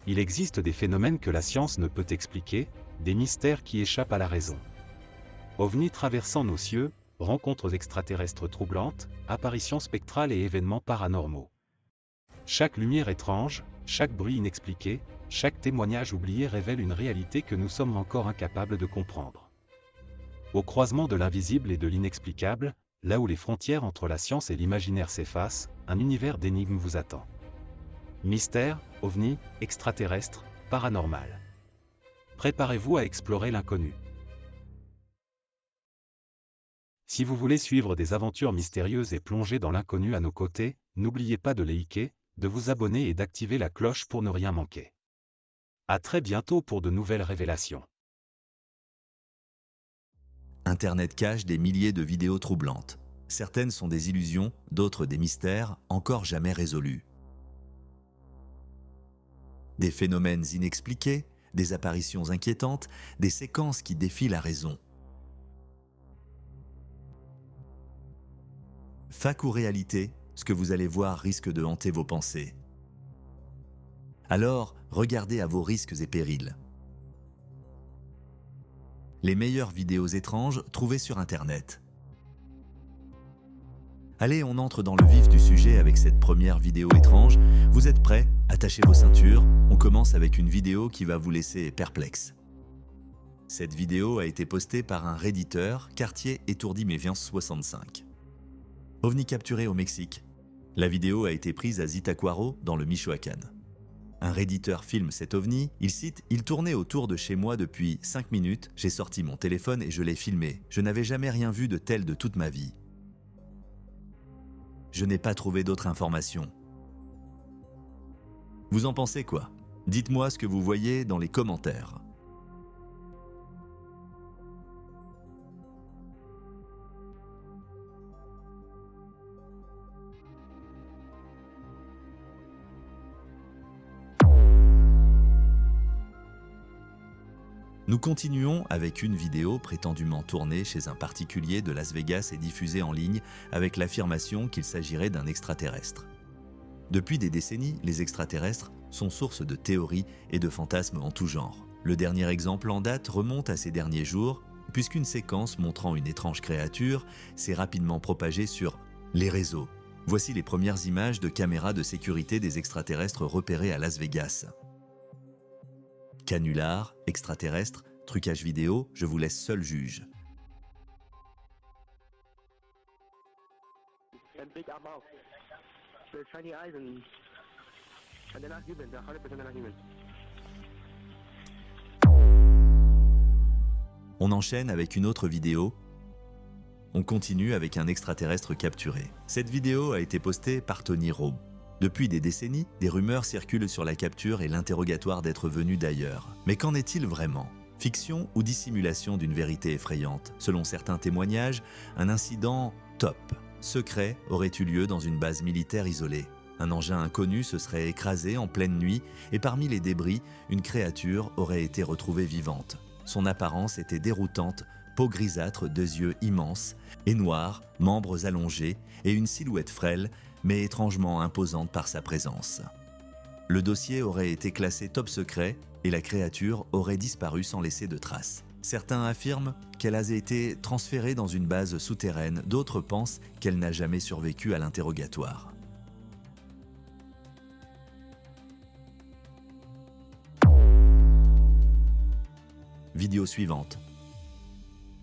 Il existe des phénomènes que la science ne peut expliquer, des mystères qui échappent à la raison. OVNI traversant nos cieux, rencontres extraterrestres troublantes, apparitions spectrales et événements paranormaux. Chaque lumière étrange, chaque bruit inexpliqué, chaque témoignage oublié révèle une réalité que nous sommes encore incapables de comprendre. Au croisement de l'invisible et de l'inexplicable, là où les frontières entre la science et l'imaginaire s'effacent, un univers d'énigmes vous attend. Mystère, ovni, extraterrestre, paranormal. Préparez-vous à explorer l'inconnu. Si vous voulez suivre des aventures mystérieuses et plonger dans l'inconnu à nos côtés, n'oubliez pas de liker, de vous abonner et d'activer la cloche pour ne rien manquer. À très bientôt pour de nouvelles révélations. Internet cache des milliers de vidéos troublantes. Certaines sont des illusions, d'autres des mystères encore jamais résolus. Des phénomènes inexpliqués, des apparitions inquiétantes, des séquences qui défient la raison. Fac ou réalité, ce que vous allez voir risque de hanter vos pensées. Alors, regardez à vos risques et périls. Les meilleures vidéos étranges trouvées sur Internet. Allez, on entre dans le vif du sujet avec cette première vidéo étrange. Vous êtes prêts? Attachez vos ceintures. On commence avec une vidéo qui va vous laisser perplexe. Cette vidéo a été postée par un redditeur, Quartier étourdi mais viens 65. OVNI capturé au Mexique. La vidéo a été prise à Zitácuaro, dans le Michoacán. Un redditeur filme cet ovni, il cite « Il tournait autour de chez moi depuis 5 minutes, j'ai sorti mon téléphone et je l'ai filmé. Je n'avais jamais rien vu de tel de toute ma vie. Je n'ai pas trouvé d'autres informations. » Vous en pensez quoi? Dites-moi ce que vous voyez dans les commentaires. Nous continuons avec une vidéo prétendument tournée chez un particulier de Las Vegas et diffusée en ligne avec l'affirmation qu'il s'agirait d'un extraterrestre. Depuis des décennies, les extraterrestres sont source de théories et de fantasmes en tout genre. Le dernier exemple en date remonte à ces derniers jours, puisqu'une séquence montrant une étrange créature s'est rapidement propagée sur les réseaux. Voici les premières images de caméras de sécurité des extraterrestres repérés à Las Vegas. Canular, extraterrestre, trucage vidéo, je vous laisse seul juge. On enchaîne avec une autre vidéo. On continue avec un extraterrestre capturé. Cette vidéo a été postée par Tony Rowe. Depuis des décennies, des rumeurs circulent sur la capture et l'interrogatoire d'être venu d'ailleurs. Mais qu'en est-il vraiment? Fiction ou dissimulation d'une vérité effrayante? Selon certains témoignages, un incident top, secret, aurait eu lieu dans une base militaire isolée. Un engin inconnu se serait écrasé en pleine nuit et parmi les débris, une créature aurait été retrouvée vivante. Son apparence était déroutante, peau grisâtre, 2 yeux immenses et noirs, membres allongés et une silhouette frêle, mais étrangement imposante par sa présence. Le dossier aurait été classé top secret et la créature aurait disparu sans laisser de traces. Certains affirment qu'elle a été transférée dans une base souterraine, d'autres pensent qu'elle n'a jamais survécu à l'interrogatoire. Vidéo suivante.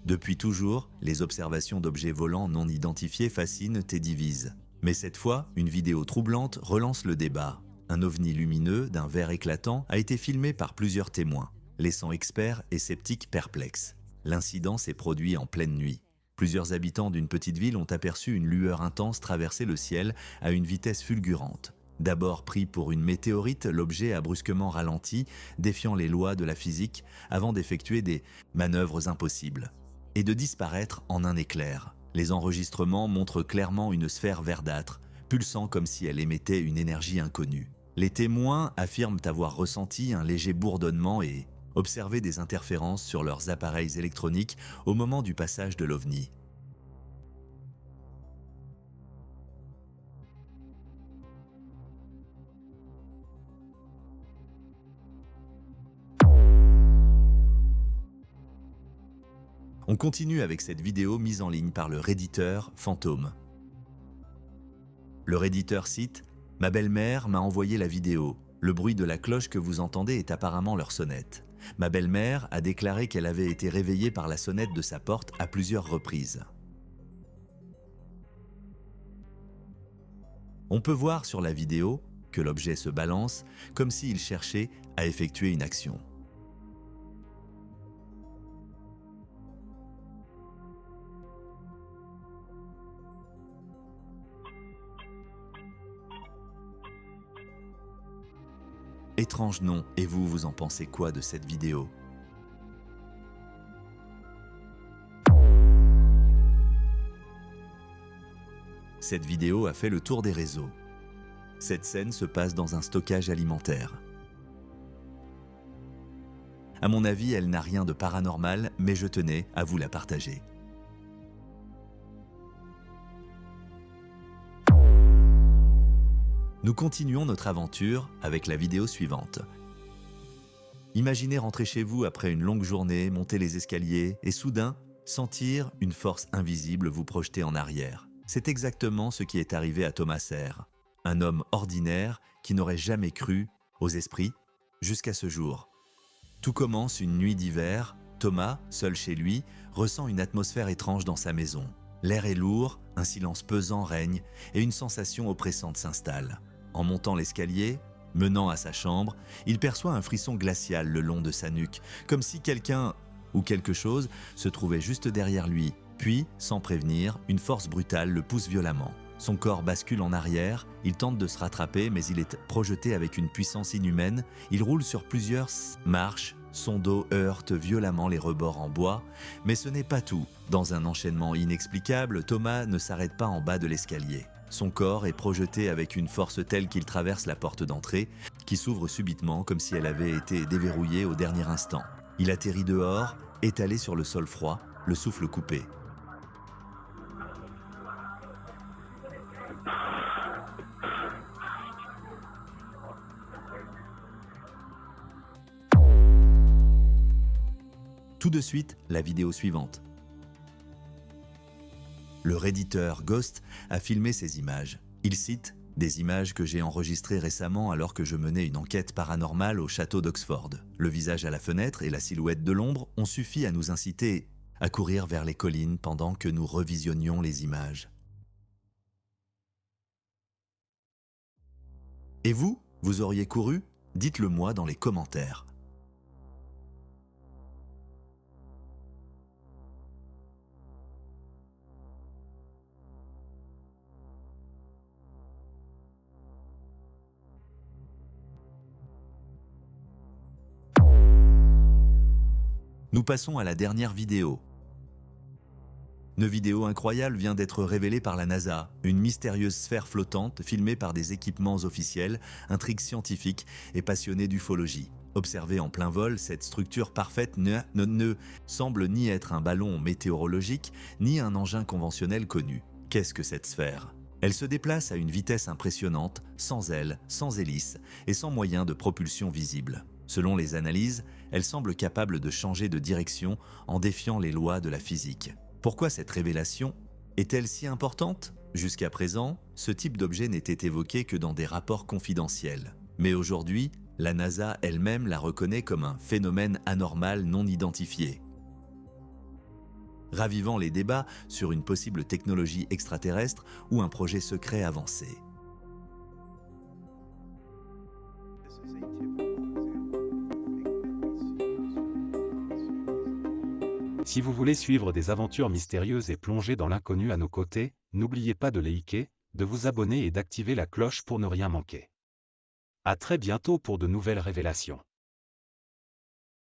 Depuis toujours, les observations d'objets volants non identifiés fascinent et divisent. Mais cette fois, une vidéo troublante relance le débat. Un ovni lumineux d'un vert éclatant a été filmé par plusieurs témoins, laissant experts et sceptiques perplexes. L'incident s'est produit en pleine nuit. Plusieurs habitants d'une petite ville ont aperçu une lueur intense traverser le ciel à une vitesse fulgurante. D'abord pris pour une météorite, l'objet a brusquement ralenti, défiant les lois de la physique, avant d'effectuer des manœuvres impossibles et de disparaître en un éclair. Les enregistrements montrent clairement une sphère verdâtre, pulsant comme si elle émettait une énergie inconnue. Les témoins affirment avoir ressenti un léger bourdonnement et observé des interférences sur leurs appareils électroniques au moment du passage de l'OVNI. On continue avec cette vidéo mise en ligne par le redditeur Fantôme. Le redditeur cite « Ma belle-mère m'a envoyé la vidéo. Le bruit de la cloche que vous entendez est apparemment leur sonnette. Ma belle-mère a déclaré qu'elle avait été réveillée par la sonnette de sa porte à plusieurs reprises. » On peut voir sur la vidéo que l'objet se balance comme s'il cherchait à effectuer une action. Étrange nom, et vous en pensez quoi de cette vidéo? Cette vidéo a fait le tour des réseaux. Cette scène se passe dans un stockage alimentaire. À mon avis, elle n'a rien de paranormal, mais je tenais à vous la partager. Nous continuons notre aventure avec la vidéo suivante. Imaginez rentrer chez vous après une longue journée, monter les escaliers et soudain sentir une force invisible vous projeter en arrière. C'est exactement ce qui est arrivé à Thomas Serre, un homme ordinaire qui n'aurait jamais cru aux esprits jusqu'à ce jour. Tout commence une nuit d'hiver. Thomas, seul chez lui, ressent une atmosphère étrange dans sa maison. L'air est lourd, un silence pesant règne et une sensation oppressante s'installe. En montant l'escalier, menant à sa chambre, il perçoit un frisson glacial le long de sa nuque, comme si quelqu'un ou quelque chose se trouvait juste derrière lui. Puis, sans prévenir, une force brutale le pousse violemment. Son corps bascule en arrière, il tente de se rattraper, mais il est projeté avec une puissance inhumaine. Il roule sur plusieurs marches, son dos heurte violemment les rebords en bois. Mais ce n'est pas tout. Dans un enchaînement inexplicable, Thomas ne s'arrête pas en bas de l'escalier. Son corps est projeté avec une force telle qu'il traverse la porte d'entrée, qui s'ouvre subitement comme si elle avait été déverrouillée au dernier instant. Il atterrit dehors, étalé sur le sol froid, le souffle coupé. Tout de suite, la vidéo suivante. Le redditeur Ghost a filmé ces images. Il cite « Des images que j'ai enregistrées récemment alors que je menais une enquête paranormale au château d'Oxford. Le visage à la fenêtre et la silhouette de l'ombre ont suffi à nous inciter à courir vers les collines pendant que nous revisionnions les images. » Et vous, vous auriez couru? Dites-le moi dans les commentaires. Nous passons à la dernière vidéo. Une vidéo incroyable vient d'être révélée par la NASA, une mystérieuse sphère flottante filmée par des équipements officiels, intrigues scientifiques et passionnés d'ufologie. Observée en plein vol, cette structure parfaite ne semble ni être un ballon météorologique, ni un engin conventionnel connu. Qu'est-ce que cette sphère? Elle se déplace à une vitesse impressionnante, sans ailes, sans hélices et sans moyen de propulsion visible. Selon les analyses, elle semble capable de changer de direction en défiant les lois de la physique. Pourquoi cette révélation est-elle si importante? Jusqu'à présent, ce type d'objet n'était évoqué que dans des rapports confidentiels. Mais aujourd'hui, la NASA elle-même la reconnaît comme un phénomène anormal non identifié. Ravivant les débats sur une possible technologie extraterrestre ou un projet secret avancé. Si vous voulez suivre des aventures mystérieuses et plonger dans l'inconnu à nos côtés, n'oubliez pas de liker, de vous abonner et d'activer la cloche pour ne rien manquer. À très bientôt pour de nouvelles révélations.